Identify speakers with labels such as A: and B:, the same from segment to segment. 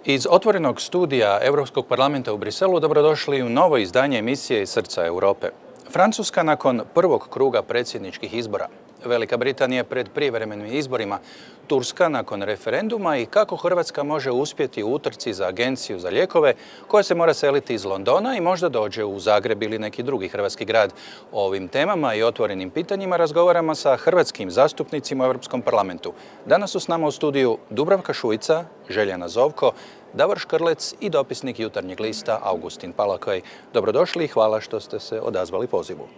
A: Iz otvorenog studija Europskog parlamenta u Briselu dobrodošli u novo izdanje emisije Iz srca Europe. Francuska nakon prvog kruga predsjedničkih izbora, Velika Britanija pred prijevremenim izborima, Turska nakon referenduma i kako Hrvatska može uspjeti u utrci za agenciju za lijekove koja se mora seliti iz Londona i možda dođe u Zagreb ili neki drugi hrvatski grad. O ovim temama i otvorenim pitanjima razgovaramo sa hrvatskim zastupnicima u Europskom parlamentu. Danas su s nama u studiju Dubravka Šuica, Željana Zovko, Davor Škrlec i dopisnik Jutarnjeg lista Augustin Palakoj. Dobrodošli i hvala što ste se odazvali pozivu.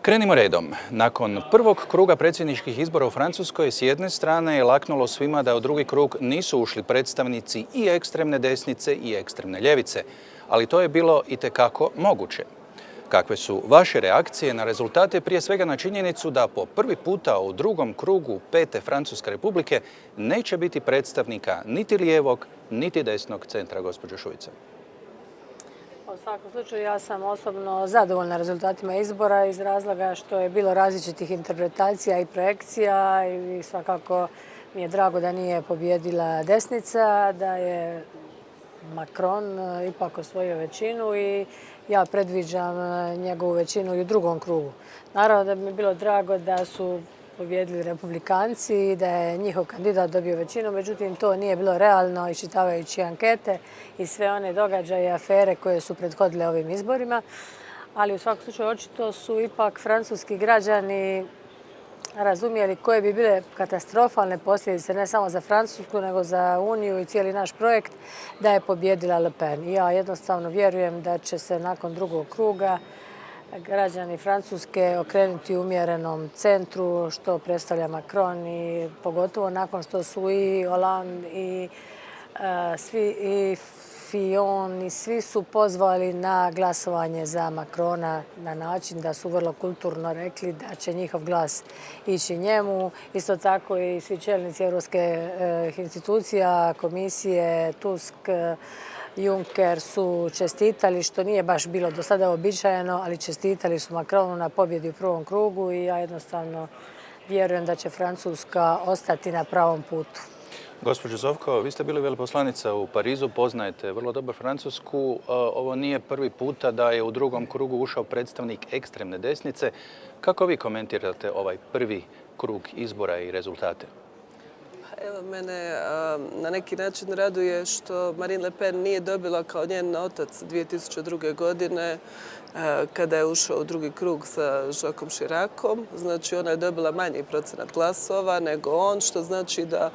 A: Krenimo redom. Nakon prvog kruga predsjedničkih izbora u Francuskoj s jedne strane je laknulo svima da u drugi krug nisu ušli predstavnici i ekstremne desnice i ekstremne ljevice, ali to je bilo itekako moguće. Kakve su vaše reakcije na rezultate, prije svega na činjenicu da po prvi puta u drugom krugu Pete Francuske republike neće biti predstavnika niti lijevog, niti desnog centra, gospođo Šuica?
B: U svakom slučaju ja sam osobno zadovoljna rezultatima izbora iz razloga što je bilo različitih interpretacija i projekcija i svakako mi je drago da nije pobijedila desnica, da je Macron ipak osvojio većinu i ja predviđam njegovu većinu i u drugom krugu. Naravno da bi mi bilo drago da su pobijedili republikanci i da je njihov kandidat dobio većinu, međutim to nije bilo realno iščitavajući ankete i sve one događaje i afere koje su prethodile ovim izborima. Ali u svakom slučaju očito su ipak francuski građani razumjeli koje bi bile katastrofalne posljedice ne samo za Francusku nego za Uniju i cijeli naš projekt da je pobijedila Le Pen. I ja jednostavno vjerujem da će se nakon drugog kruga građani Francuske okrenuti umjerenom centru što predstavlja Macron i pogotovo nakon što su i Hollande i Fillon i svi su pozvali na glasovanje za Macrona na način da su vrlo kulturno rekli da će njihov glas ići njemu. Isto tako i svi čelnici europskih institucija, komisije, Tusk, Juncker su čestitali, što nije baš bilo do sada uobičajeno, ali čestitali su Macronu na pobjedi u prvom krugu i ja jednostavno vjerujem da će Francuska ostati na pravom putu.
A: Gospođo Zovko, vi ste bili veleposlanica u Parizu, poznajete vrlo dobro Francusku. Ovo nije prvi puta da je u drugom krugu ušao predstavnik ekstremne desnice. Kako vi komentirate ovaj prvi krug izbora i rezultate?
C: Evo, mene na neki način raduje što Marine Le Pen nije dobila kao njen otac 2002. godine kada je ušao u drugi krug sa Jacquesom Chiracom. Znači, ona je dobila manji procenat glasova nego on, što znači da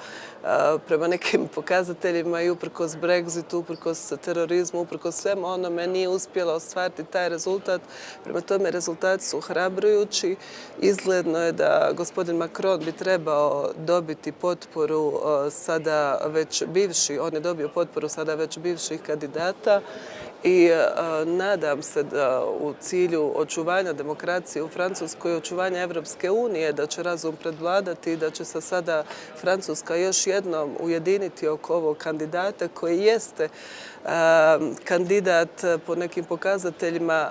C: prema nekim pokazateljima i uprkos Brexitu, uprkos terorizmu, uprkos svemu onome nije uspjela ostvariti taj rezultat. Prema tome, rezultati su ohrabrujući. Izgledno je da gospodin Macron bi trebao dobiti potporu sada već bivši, on je dobio potporu sada već bivših kandidata i nadam se da u cilju očuvanja demokracije u Francuskoj i očuvanja Evropske unije da će razum predvladati i da će se sada Francuska još jednom ujediniti oko ovog kandidata koji jeste kandidat po nekim pokazateljima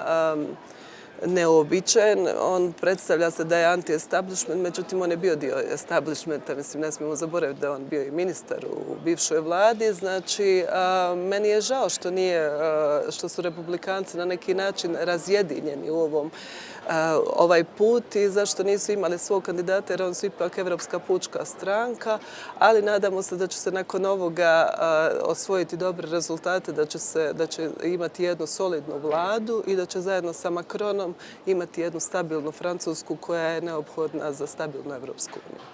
C: neuobičajen. On predstavlja se da je anti-establishment, međutim on je bio dio establishmenta. Mislim, ne smijemo zaboraviti da on bio i ministar u bivšoj vladi. Znači, meni je žao što su republikanci na neki način razjedinjeni u ovaj put i zašto nisu imali svog kandidata jer on su ipak Evropska pučka stranka, ali nadamo se da će se nakon ovoga osvojiti dobre rezultate, da će imati jednu solidnu vladu i da će zajedno sa Macronom imati jednu stabilnu Francusku koja je neophodna za stabilnu Evropsku uniju.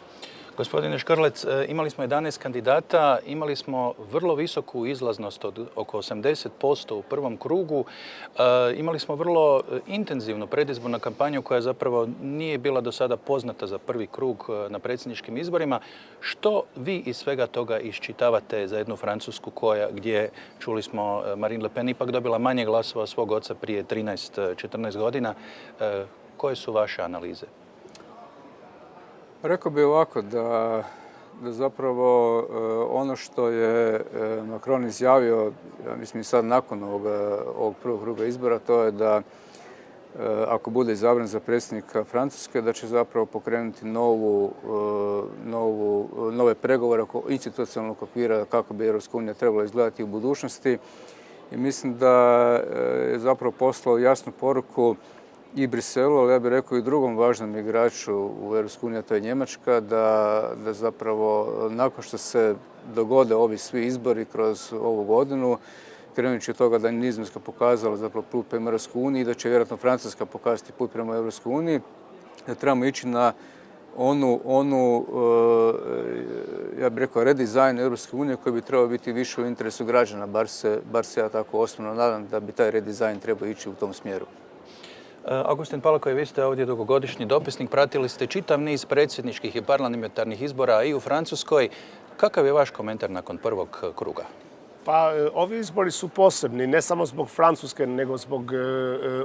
A: Gospodine Škrlec, imali smo 11 kandidata, imali smo vrlo visoku izlaznost od oko 80% u prvom krugu, imali smo vrlo intenzivnu predizbornu kampanju koja zapravo nije bila do sada poznata za prvi krug na predsjedničkim izborima. Što vi iz svega toga iščitavate za jednu Francusku gdje, čuli smo, Marine Le Pen ipak dobila manje glasova svog oca prije 13-14 godina? Koje su vaše analize?
D: Rekao bih ovako da zapravo ono što je Macron izjavio, ja mislim sad nakon ovog prvog kruga izbora, to je da ako bude izabran za predsjednika Francuske, da će zapravo pokrenuti nove pregovore oko institucionalnog okvira kako bi Europska unija trebala izgledati u budućnosti. I mislim da je zapravo poslao jasnu poruku i Briselu, ali ja bih rekao i drugom važnom igraču u Europskoj uniji, a to je Njemačka, da zapravo nakon što se dogode ovi svi izbori kroz ovu godinu, krenući od toga da je Nizozemska pokazala zapravo put prema Europskoj uniji i da će vjerojatno Francuska pokazati put prema Europskoj uniji, da trebamo ići na ja bih rekao, redizajn Europske unije koji bi trebao biti više u interesu građana, bar se ja tako osnovno nadam da bi taj redizajn trebao ići u tom smjeru.
A: Augustin Palakoj, vi ste ovdje dugogodišnji dopisnik, pratili ste čitav niz predsjedničkih i parlamentarnih izbora i u Francuskoj. Kakav je vaš komentar nakon prvog kruga?
E: Pa ovi izbori su posebni, ne samo zbog Francuske, nego zbog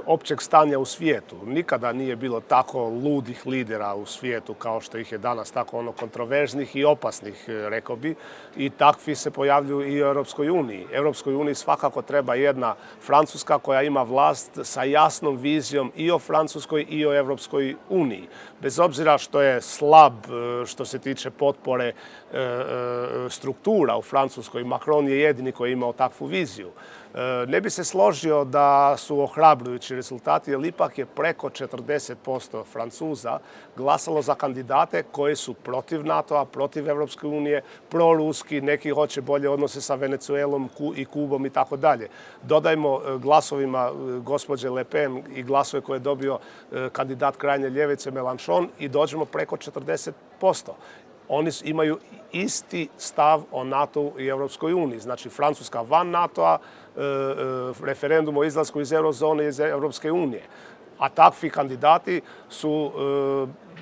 E: općeg stanja u svijetu. Nikada nije bilo tako ludih lidera u svijetu kao što ih je danas, tako kontroverznih i opasnih, rekao bi. I takvi se pojavljuju i u Europskoj uniji. Europskoj uniji svakako treba jedna Francuska koja ima vlast sa jasnom vizijom i o Francuskoj i o Europskoj uniji. Bez obzira što je slab što se tiče potpore struktura u Francuskoj, Macron je jedini koji je imao takvu viziju. Ne bi se složio da su ohrabrujući rezultati, jer ipak je preko 40% Francuza glasalo za kandidate koji su protiv NATO-a, protiv Europske unije, proruski, neki hoće bolje odnose sa Venezuelom i Kubom i tako dalje. Dodajmo glasovima gospođe Le Pen i glasove koje je dobio kandidat krajnje ljevice Mélenchon i dođemo preko 40%. Oni imaju isti stav o NATO-u i Europskoj uniji. Znači, Francuska van NATO-a, referendum o izlasku iz eurozone i iz Europske unije. A takvi kandidati su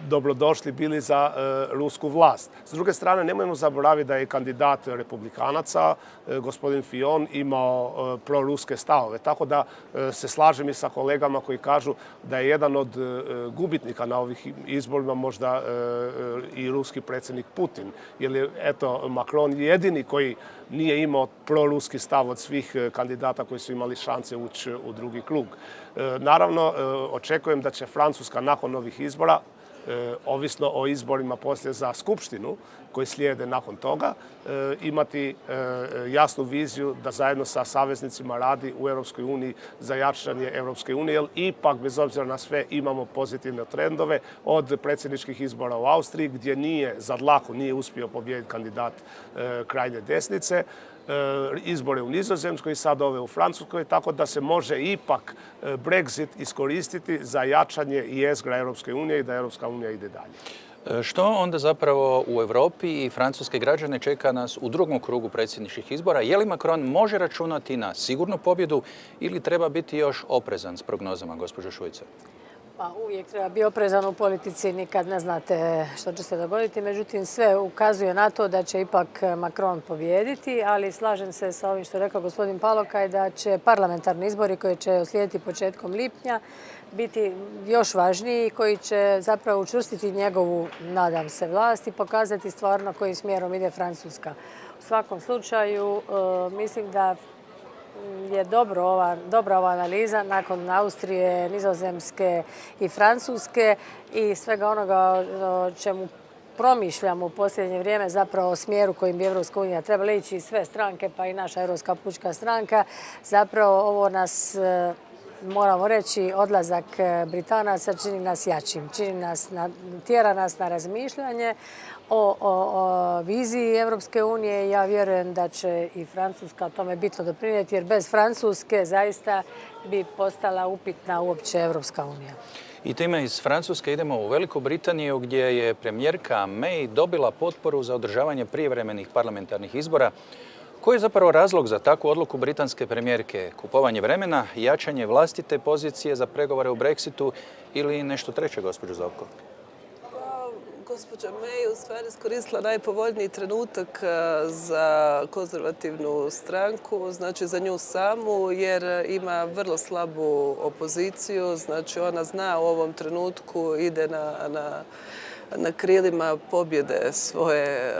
E: dobrodošli bili za rusku vlast. S druge strane, nemojmo zaboraviti da je kandidat republikanaca, gospodin Fillon, imao proruske stavove. Tako da se slažem i sa kolegama koji kažu da je jedan od gubitnika na ovih izborima možda i ruski predsjednik Putin. Jer je, eto, Macron jedini koji nije imao proruski stav od svih kandidata koji su imali šanse ući u drugi krug. Naravno, očekujem da će Francuska nakon ovih izbora, ovisno o izborima poslije za Skupštinu koji slijede nakon toga, imati jasnu viziju da zajedno sa saveznicima radi u Europskoj uniji za jačanje Europske unije, jer ipak, bez obzira na sve, imamo pozitivne trendove od predsjedničkih izbora u Austriji, gdje za dlaku nije uspio pobijediti kandidat krajnje desnice, izbore u Nizozemskoj i sad ove u Francuskoj, tako da se može ipak Brexit iskoristiti za jačanje jezgra Europske unije i da Europska unija ide dalje.
A: Što onda zapravo u Europi i francuske građane čeka nas u drugom krugu predsjedničkih izbora? Je li Macron može računati na sigurnu pobjedu ili treba biti još oprezan s prognozama, gospođo Šuica?
B: Pa uvijek treba biti oprezan u politici, nikad ne znate što će se dogoditi. Međutim, sve ukazuje na to da će ipak Macron pobijediti, ali slažem se sa ovim što je rekao gospodin Palokaj da će parlamentarni izbori koji će uslijediti početkom lipnja biti još važniji, koji će zapravo učvrstiti njegovu, nadam se, vlast i pokazati stvarno kojim smjerom ide Francuska. U svakom slučaju, mislim da je dobra ova analiza nakon Austrije, Nizozemske i Francuske i svega onoga o čemu promišljamo u posljednje vrijeme, zapravo o smjeru kojim bi Europska unija trebala ići, sve stranke, pa i naša Europska pučka stranka. Zapravo ovo nas, moramo reći, odlazak Britanaca čini nas jačim, tjera nas na razmišljanje o viziji Europske unije. Ja vjerujem da će i Francuska tome bitno doprinijeti, jer bez Francuske zaista bi postala upitna uopće Europska unija.
A: I time iz Francuske idemo u Veliku Britaniju gdje je premijerka May dobila potporu za održavanje prijevremenih parlamentarnih izbora. Koji je zapravo razlog za takvu odluku britanske premijerke? Kupovanje vremena, jačanje vlastite pozicije za pregovore u Brexitu ili nešto treće, gospođo Zovko?
C: Gospođa May u stvari iskoristila najpovoljniji trenutak za konzervativnu stranku, znači za nju samu, jer ima vrlo slabu opoziciju. Znači ona zna u ovom trenutku ide na na krilima pobjede svoje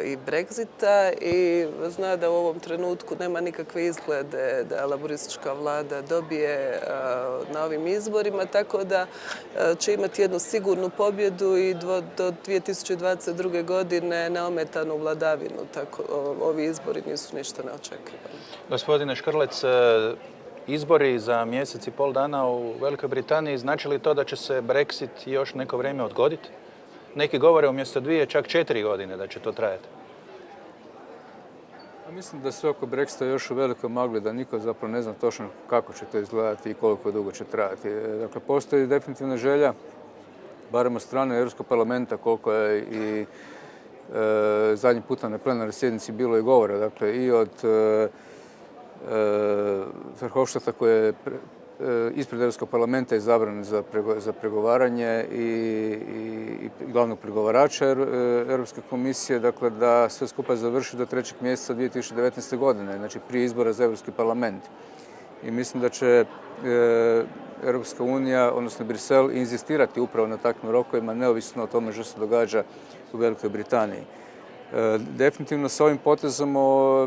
C: i Brexita i zna da u ovom trenutku nema nikakve izglede da laboristička vlada dobije na ovim izborima, tako da će imati jednu sigurnu pobjedu i do 2022. godine neometanu vladavinu. Tako ovi izbori nisu ništa neočekivani.
A: Gospodine Škrlec, izbori za mjesec i pol dana u Velikoj Britaniji znači li to da će se Brexit još neko vrijeme odgoditi? Neki govore umjesto 2, čak 4 godine da će to trajati.
D: Mislim da sve oko Brexita još u velikoj magli, da niko zapravo ne zna točno kako će to izgledati i koliko dugo će trajati. Dakle, postoji definitivna želja, barem od strane Europskog parlamenta, koliko je i zadnji puta na plenarnoj sjednici bilo i govora, dakle i od Verhofstadta koji je ispred Europskog parlamenta izabran za pregovaranje i glavnog pregovarača Europske komisije, dakle da sve skupa završi do 3. mjeseca 2019. godine, znači prije izbora za Europski parlament. I mislim da će Europska unija, odnosno Brisel, inzistirati upravo na takvim rokovima, neovisno o tome što se događa u Velikoj Britaniji. Definitivno s ovim potezom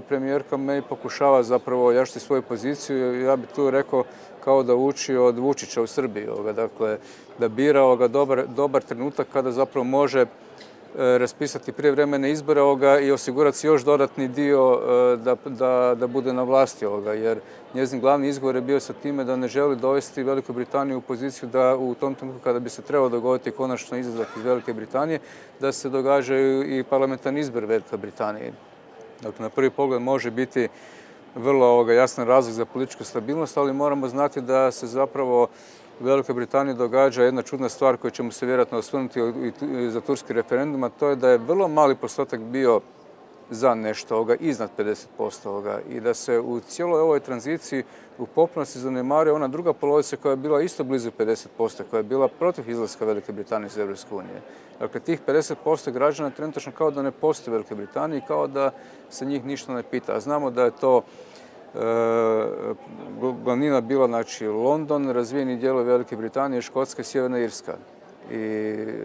D: premijerka May pokušava zapravo ojačati svoju poziciju. Ja bih tu rekao kao da uči od Vučića u Srbiji. Dakle, da bira dobar trenutak kada zapravo može raspisati prijevremene izbore i osigurati si još dodatni dio da bude na vlasti jer njezin glavni izgovor je bio sa time da ne želi dovesti Veliku Britaniju u poziciju da u tom trenutku kada bi se trebao dogoditi konačno izlazak iz Velike Britanije, da se događaju i parlamentarni izbor Velike Britanije. Dakle, na prvi pogled može biti vrlo jasan razlog za političku stabilnost, ali moramo znati da se zapravo u Velikoj Britaniji događa jedna čudna stvar koju ćemo se vjerojatno osvrnuti i za turski referendum, a to je da je vrlo mali postotak bio za nešto iznad 50% i da se u cijeloj ovoj tranziciji u potpunosti zanemaruje ona druga polovica koja je bila isto blizu 50%, koja je bila protiv izlaska Velike Britanije iz Europske unije. Dakle, tih 50% građana trenutačno kao da ne postoji u Velikoj Britaniji, kao da se njih ništa ne pita. A znamo da je to glavnina bila, znači, London, razvijeni dijelovi Velike Britanije, Škotska i Sjeverna Irska. I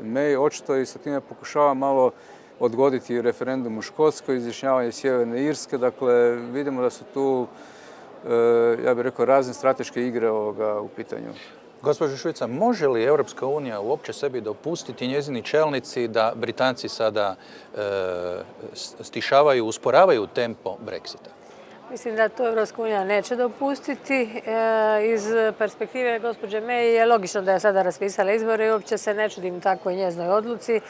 D: May očito i sa time pokušava malo odgoditi referendum u Škotskoj, izjašnjavanje Sjeverne Irske. Dakle, vidimo da su tu, ja bih rekao, razne strateške igre u pitanju.
A: Gospođo Šuica, može li Europska unija uopće sebi dopustiti, njezini čelnici, da Britanci sada stišavaju, usporavaju tempo Brexita?
B: Mislim da to Europska unija neće dopustiti. Iz perspektive gospođe May je logično da je sada raspisala izbore i uopće se ne čudim takvoj njeznoj odluci.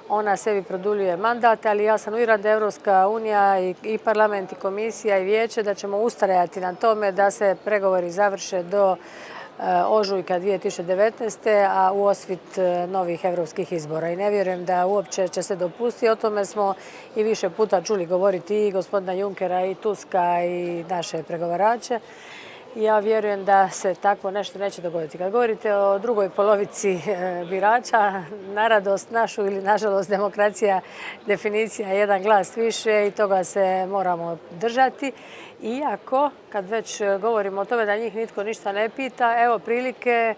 B: Ona sebi produljuje mandat, ali ja sam uvjerena da Europska unija i parlament i komisija i vijeće da ćemo ustrajati na tome da se pregovori završe do ožujka 2019. a u osvit novih europskih izbora. I ne vjerujem da uopće će se dopustiti. O tome smo i više puta čuli govoriti i gospodina Junckera i Tuska i naše pregovarače. Ja vjerujem da se takvo nešto neće dogoditi. Kad govorite o drugoj polovici birača, na radost našu ili nažalost demokracija, definicija je jedan glas više i toga se moramo držati. Iako, kad već govorimo o tome da njih nitko ništa ne pita, evo prilike,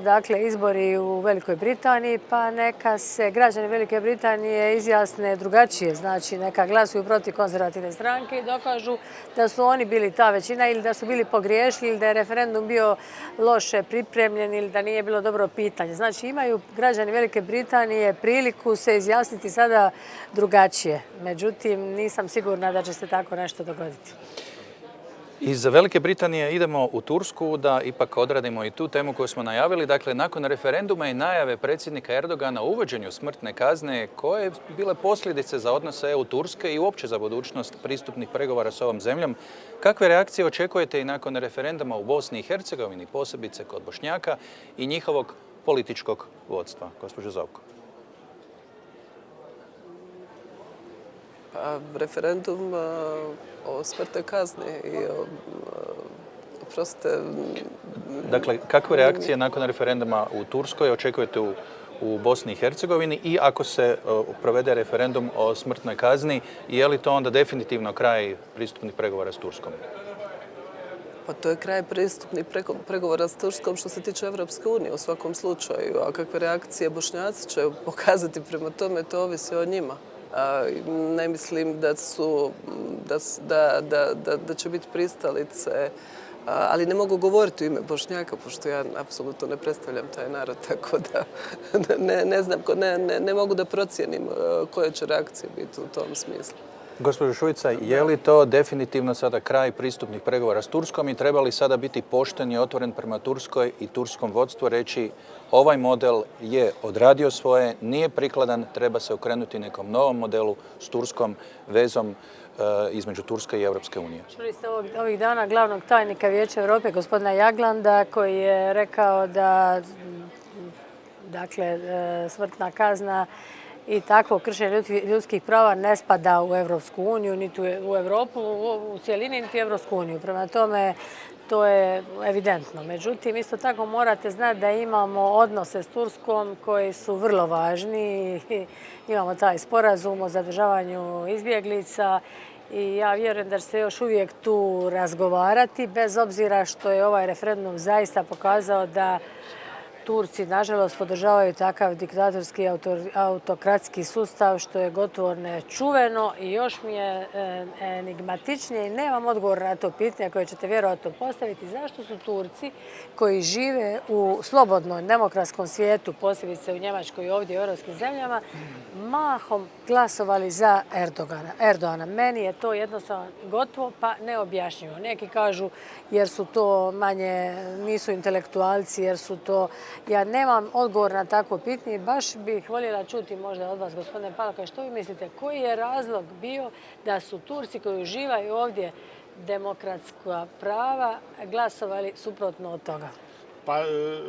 B: dakle, izbori u Velikoj Britaniji, pa neka se građani Velike Britanije izjasne drugačije. Znači, neka glasuju protiv konzervativne stranke i dokažu da su oni bili ta većina ili da su bili pogriješili ili da je referendum bio loše pripremljen ili da nije bilo dobro pitanje. Znači, imaju građani Velike Britanije priliku se izjasniti sada drugačije. Međutim, nisam sigurna da će se tako nešto dogoditi.
A: Iz Velike Britanije idemo u Tursku da ipak odradimo i tu temu koju smo najavili. Dakle, nakon referenduma i najave predsjednika Erdogana o uvođenju smrtne kazne, koje bi bile posljedice za odnose EU-Turske i uopće za budućnost pristupnih pregovora s ovom zemljom, kakve reakcije očekujete i nakon referenduma u Bosni i Hercegovini, posebice kod Bošnjaka i njihovog političkog vodstva? Gospođo Zovko.
C: Referendum o smrtnoj kazni i oprostite...
A: Dakle, kakve reakcije nakon referenduma u Turskoj očekujete u Bosni i Hercegovini i ako se provede referendum o smrtnoj kazni, je li to onda definitivno kraj pristupnih pregovora s Turskom?
C: Pa to je kraj pristupnih pregovora s Turskom što se tiče Evropske unije u svakom slučaju. A kakve reakcije Bošnjaci će pokazati prema tome, to ovisi o njima. Ne mislim da će biti pristalice, ali ne mogu govoriti u ime Bošnjaka, pošto ja apsolutno ne predstavljam taj narod, tako da ne znam, ne mogu da procijenim koje će reakcije biti u tom smislu.
A: Gospođo Šuica, je li to definitivno sada kraj pristupnih pregovora s Turskom i treba li sada biti pošten i otvoren prema Turskoj i turskom vodstvu reći ovaj model je odradio svoje, nije prikladan, treba se okrenuti nekom novom modelu s turskom vezom između Turske i Europske unije?
B: Čuli ste ovih dana glavnog tajnika Vijeća Europe, gospodina Jaglanda, koji je rekao da smrtna kazna i takvo kršenje ljudskih prava ne spada u Europsku uniju, niti u Europu u cjelini, niti u Europsku uniju. Prema tome, to je evidentno. Međutim, isto tako morate znati da imamo odnose s Turskom koji su vrlo važni. Imamo taj sporazum o zadržavanju izbjeglica i ja vjerujem da će se još uvijek tu razgovarati, bez obzira što je ovaj referendum zaista pokazao da Turci, nažalost, podržavaju takav diktatorski autokratski sustav, što je gotovo nečuveno i još mi je enigmatičnije i nemam odgovor na to pitanje koje ćete vjerojatno postaviti. Zašto su Turci koji žive u slobodnom demokratskom svijetu, posebice u Njemačkoj i ovdje u europskim zemljama, mahom glasovali za Erdogana? Meni je to jednostavno gotovo pa neobjašnjivo. Neki kažu jer su to manje, nisu intelektualci, jer su to... Ja nemam odgovor na takvo pitanje i baš bih voljela čuti možda od vas, gospodine Palaka, što vi mislite, koji je razlog bio da su Turci koji uživaju ovdje demokratska prava glasovali suprotno od toga?
E: Pa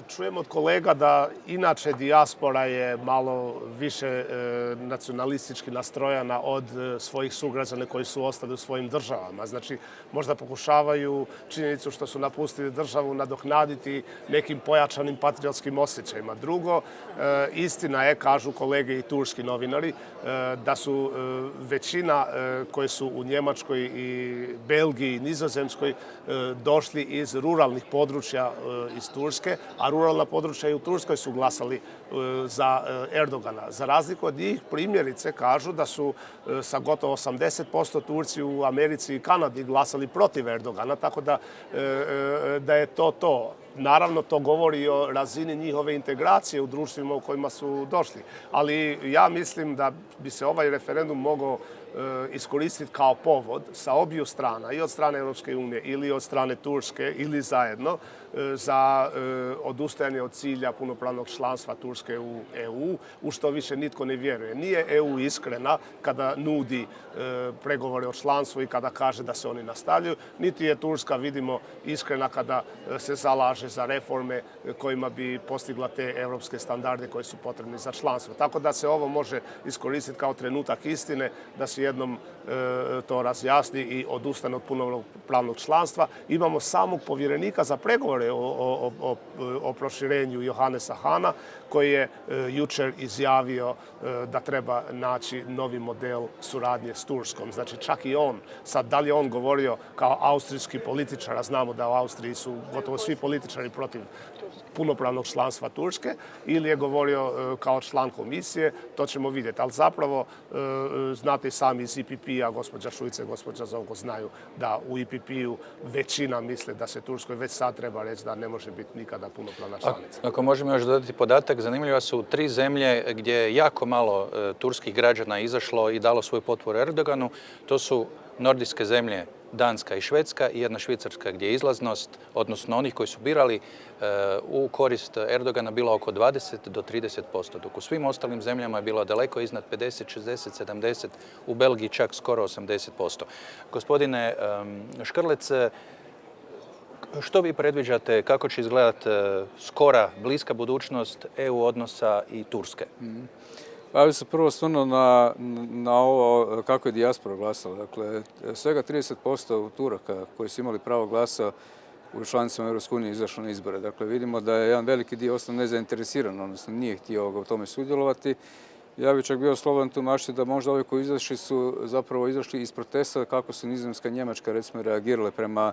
E: čujem od kolega da inače dijaspora je malo više nacionalistički nastrojana od svojih sugrađana koji su ostali u svojim državama. Znači, možda pokušavaju činjenicu što su napustili državu nadoknaditi nekim pojačanim patriotskim osjećajima. Drugo, istina je, kažu kolege i turski novinari, da su većina koji su u Njemačkoj i Belgiji i Nizozemskoj došli iz ruralnih područja iz Turske, a ruralna područja i u Turskoj su glasali za Erdogana. Za razliku od njih, primjerice kažu da su sa gotovo 80% Turci u Americi i Kanadi glasali protiv Erdogana, tako da je to. Naravno, to govori o razini njihove integracije u društvima u kojima su došli. Ali ja mislim da bi se ovaj referendum mogao iskoristiti kao povod sa obiju strana, i od strane Europske unije ili od strane Turske ili zajedno, za odustajanje od cilja punopravnog članstva Turske u EU, u što više nitko ne vjeruje. Nije EU iskrena kada nudi pregovore o članstvu i kada kaže da se oni nastavljaju, niti je Turska, vidimo, iskrena kada se zalaže za reforme kojima bi postigla te europske standarde koji su potrebni za članstvo. Tako da se ovo može iskoristiti kao trenutak istine, da se jednom to razjasni i odustane od punopravnog članstva. Imamo samog povjerenika za pregovore o proširenju, Johannesa Hahna, koji je jučer izjavio da treba naći novi model suradnje s Turskom. Znači, čak i on, sad da li je on govorio kao austrijski političar, a znamo da u Austriji su gotovo svi političari protiv punopravnog članstva Turske, ili je govorio kao član komisije, to ćemo vidjeti. Ali zapravo, znate i sami iz IPP-a, gospođa Šuica i gospođa Zovko znaju da u IPP-u većina misle da se Turskoj već sad treba reći da ne može biti nikada punopravna članica.
A: Ako možemo još dodati podatak, zanimljiva su 3 zemlje gdje je jako malo turskih građana izašlo i dalo svoju potporu Erdoganu. To su nordijske zemlje Danska i Švedska i jedna Švicarska gdje je izlaznost, odnosno onih koji su birali u korist Erdogana, bila oko 20 do 30%, dok u svim ostalim zemljama je bilo daleko iznad 50, 60, 70, u Belgiji čak skoro 80%. Gospodine Škrlec, što vi predviđate, kako će izgledati skora, bliska budućnost EU odnosa i Turske?
D: Ja bih se prvo osvrnuo na ovo kako je dijaspora glasala. Dakle, svega 30% Turaka koji su imali pravo glasa u članicama Europske unije izašlo na izbore. Dakle, vidimo da je jedan veliki dio ostao nezainteresiran, odnosno nije htio u tome sudjelovati. Ja bih čak bio slobodan tumačiti da možda ovi koji izašli su zapravo izašli iz protesta kako su Nizozemska i Njemačka recimo reagirale prema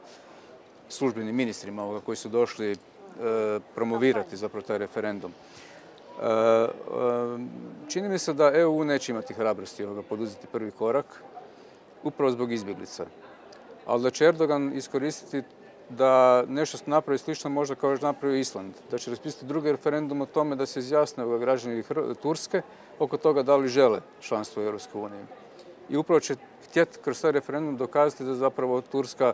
D: službenim ministrima koji su došli promovirati zapravo taj referendum. Čini mi se da EU neće imati hrabrosti poduzeti prvi korak, upravo zbog izbjeglica. Ali da će Erdogan iskoristiti da nešto napravi slično možda kao što napravio Island. Da će raspisati drugi referendum o tome da se izjasne građani Turske oko toga da li žele članstvo u EU. I upravo će htjeti kroz taj referendum dokazati da zapravo Turska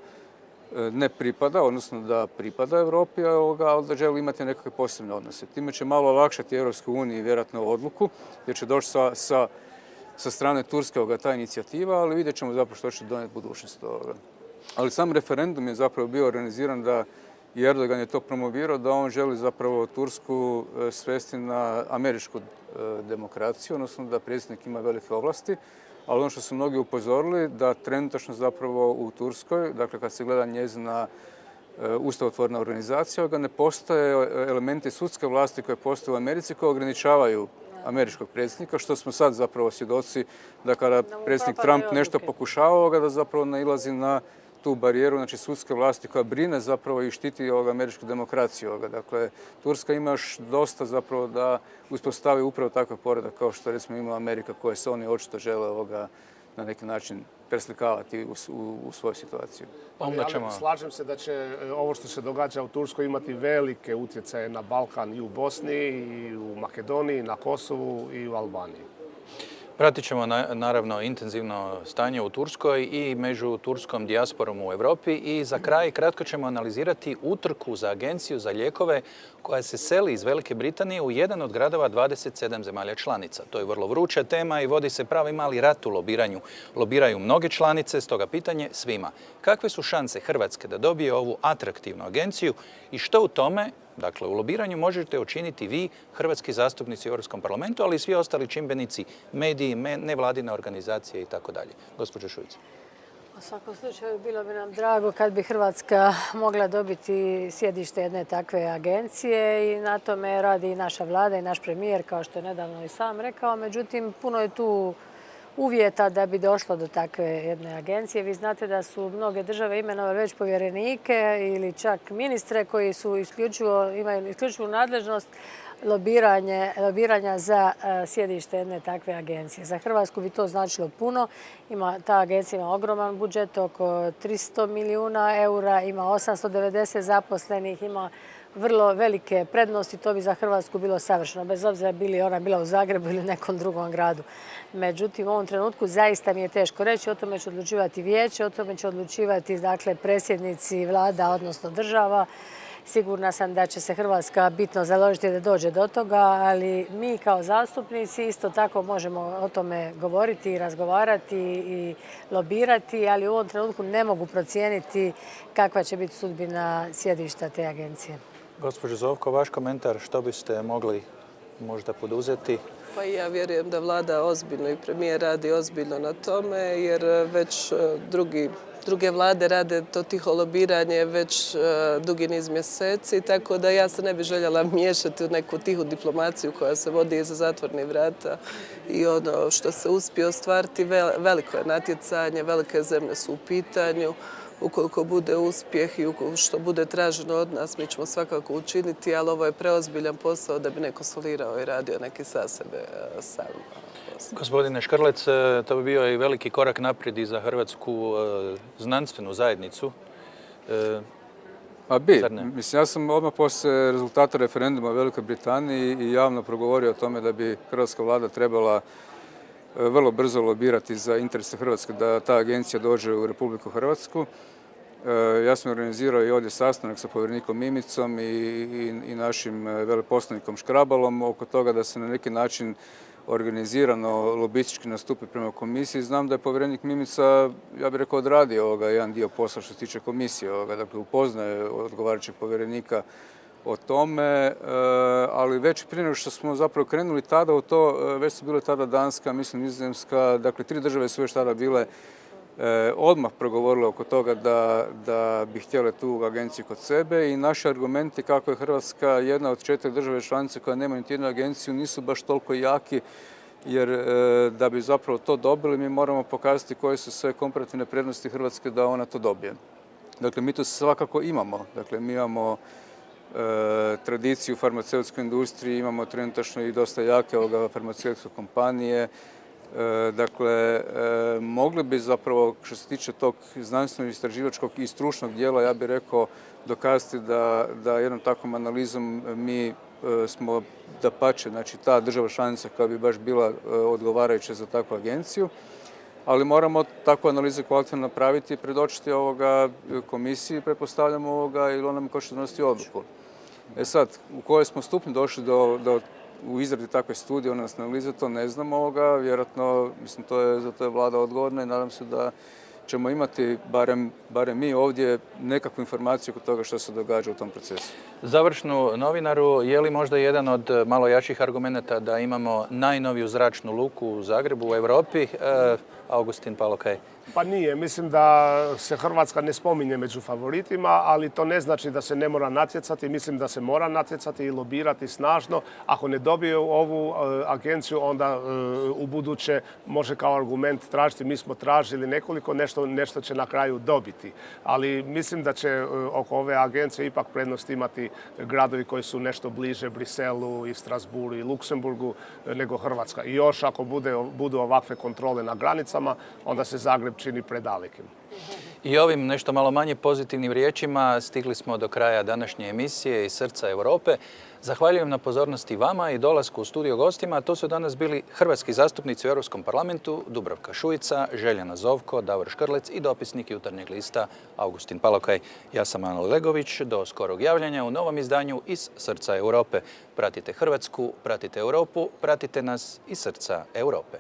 D: ne pripada, odnosno da pripada Europi, ali da želi imati nekakve posebne odnose. Time će malo olakšati Europskoj uniji vjerojatno odluku, jer će doći sa strane Turske ta inicijativa, ali vidjet ćemo zapravo što će donijeti budućnost ovoga. Ali sam referendum je zapravo bio organiziran da i Erdogan je to promovirao, da on želi zapravo Tursku svesti na američku demokraciju, odnosno da predsjednik ima velike ovlasti. Ali ono što su mnogi upozorili, da trenutačno zapravo u Turskoj, dakle kad se gleda njezina ustavotvorna organizacija, ne postoje elementi sudske vlasti koje postoje u Americi koje ograničavaju američkog predsjednika, što smo sad zapravo svjedoci da kada predsjednik Trump nešto pokušava, da zapravo nailazi na tu barijeru, znači sudske vlasti koja brine zapravo i štiti američku demokraciju. Dakle, Turska ima još dosta zapravo da uspostavi upravo takav poredak kao što recimo ima Amerika koje se oni očito žele na neki način preslikavati u svoju situaciju.
E: Ali slažem se da će ovo što se događa u Turskoj imati velike utjecaje na Balkan i u Bosni, i u Makedoniji, na Kosovu i u Albaniji.
A: Pratit ćemo naravno intenzivno stanje u Turskoj i među turskom dijasporom u Europi i za kraj kratko ćemo analizirati utrku za agenciju za lijekove koja se seli iz Velike Britanije u jedan od gradova 27 zemalja članica. To je vrlo vruća tema i vodi se pravi mali rat u lobiranju. Lobiraju mnoge članice, stoga pitanje svima. Kakve su šanse Hrvatske da dobije ovu atraktivnu agenciju i što u tome, dakle u lobiranju, možete učiniti vi, hrvatski zastupnici u Europskom parlamentu, ali i svi ostali čimbenici, mediji, nevladine organizacije itd. Gospođo Šuica.
B: U svakom slučaju bilo bi nam drago kad bi Hrvatska mogla dobiti sjedište jedne takve agencije i na tome radi i naša vlada i naš premijer, kao što je nedavno i sam rekao. Međutim, puno je tu uvjeta da bi došlo do takve jedne agencije. Vi znate da su mnoge države imenovali već povjerenike ili čak ministre koji su imaju isključivu nadležnost lobiranja za sjedište jedne takve agencije. Za Hrvatsku bi to značilo puno. Ta agencija ima ogroman budžet, oko 300 milijuna eura, ima 890 zaposlenih, ima vrlo velike prednosti. To bi za Hrvatsku bilo savršeno, bez obzira bili ona bila u Zagrebu ili nekom drugom gradu. Međutim, u ovom trenutku zaista mi je teško reći. O tome će odlučivati vijeće, o tome će odlučivati predsjednici vlada, odnosno država. Sigurna sam da će se Hrvatska bitno založiti da dođe do toga, ali mi kao zastupnici isto tako možemo o tome govoriti i razgovarati i lobirati, ali u ovom trenutku ne mogu procijeniti kakva će biti sudbina sjedišta te agencije.
A: Gospođo Zovko, vaš komentar, što biste mogli možda poduzeti?
C: Pa ja vjerujem da vlada ozbiljno i premijer radi ozbiljno na tome, jer već druge vlade rade to tiho lobiranje već dugi niz mjeseci, tako da ja se ne bih željela miješati u neku tihu diplomaciju koja se vodi iza zatvornih vrata i ono što se uspije ostvariti, veliko je natjecanje, velike zemlje su u pitanju. Ukoliko bude uspjeh i što bude traženo od nas, mi ćemo svakako učiniti, ali ovo je preozbiljan posao da bi neko solirao i radio neki sa sebe sam.
A: Gospodine Škrlec, to bi bio i veliki korak naprijed i za hrvatsku znanstvenu zajednicu.
D: Ja sam odmah poslije rezultata referenduma u Velikoj Britaniji i javno progovorio o tome da bi hrvatska vlada trebala vrlo brzo lobirati za interese Hrvatske da ta agencija dođe u Republiku Hrvatsku. Ja sam organizirao i ovdje sastanak sa povjerenikom Mimicom i našim veleposlanikom Škrabalom oko toga da se na neki način organizirano lobistički nastupi prema komisiji. Znam da je povjerenik Mimica, ja bih rekao, odradio jedan dio posla što se tiče komisije. Dakle, upoznaje odgovarajućeg povjerenika o tome, ali već prije nego što smo zapravo krenuli tada u to, već su bile tada Danska, mislim Nizozemska, dakle 3 države su već tada bile odmah progovorile oko toga da bi htjele tu agenciju kod sebe i naši argumenti kako je Hrvatska jedna od 4 države članice koja nema niti jednu agenciju nisu baš toliko jaki, jer da bi zapravo to dobili mi moramo pokazati koje su sve komparativne prednosti Hrvatske da ona to dobije. Dakle, mi to svakako imamo. Dakle, mi imamo tradiciju u farmaceutskoj industriji, imamo trenutačno i dosta jake farmaceutske kompanije. Dakle, mogli bi zapravo, što se tiče tog znanstvenog, istraživačkog i stručnog dijela, ja bih rekao, dokazati da jednom takvom analizom mi smo dapače, znači ta država članica koja bi baš bila odgovarajuća za takvu agenciju, ali moramo takvu analizu kvalitetno napraviti i predočiti komisiji, pretpostavljamo ili onome ko će donositi odluku. Sad, u kojoj smo stupnju došli u izradi takve studije, odnosno analize, to ne znamo vjerojatno, mislim, za to je vlada odgovorna i nadam se da ćemo imati, barem mi ovdje, nekakvu informaciju oko toga što se događa u tom procesu.
A: Završnu novinaru, je li možda jedan od malo jačih argumenta da imamo najnoviju zračnu luku u Zagrebu, u Europi? Augustin Palokaj.
E: Pa nije. Mislim da se Hrvatska ne spominje među favoritima, ali to ne znači da se ne mora natjecati. Mislim da se mora natjecati i lobirati snažno. Ako ne dobije ovu agenciju, onda u buduće može kao argument tražiti. Mi smo tražili nekoliko, nešto će na kraju dobiti. Ali mislim da će oko ove agencije ipak prednost imati gradovi koji su nešto bliže Briselu i Strasbourgu i Luksemburgu nego Hrvatska. I još ako budu ovakve kontrole na granicama, onda se Zagreb čini predalekim.
A: I ovim nešto malo manje pozitivnim riječima stigli smo do kraja današnje emisije iz Srca Europe. Zahvaljujem na pozornosti vama i dolasku u studio gostima. To su danas bili hrvatski zastupnici u Europskom parlamentu Dubravka Šuica, Željana Zovko, Davor Škrlec i dopisnik Jutarnjeg lista Augustin Palokaj. Ja sam Ana Legović. Do skorog javljanja u novom izdanju iz Srca Europe. Pratite Hrvatsku, pratite Europu, pratite nas iz Srca Europe.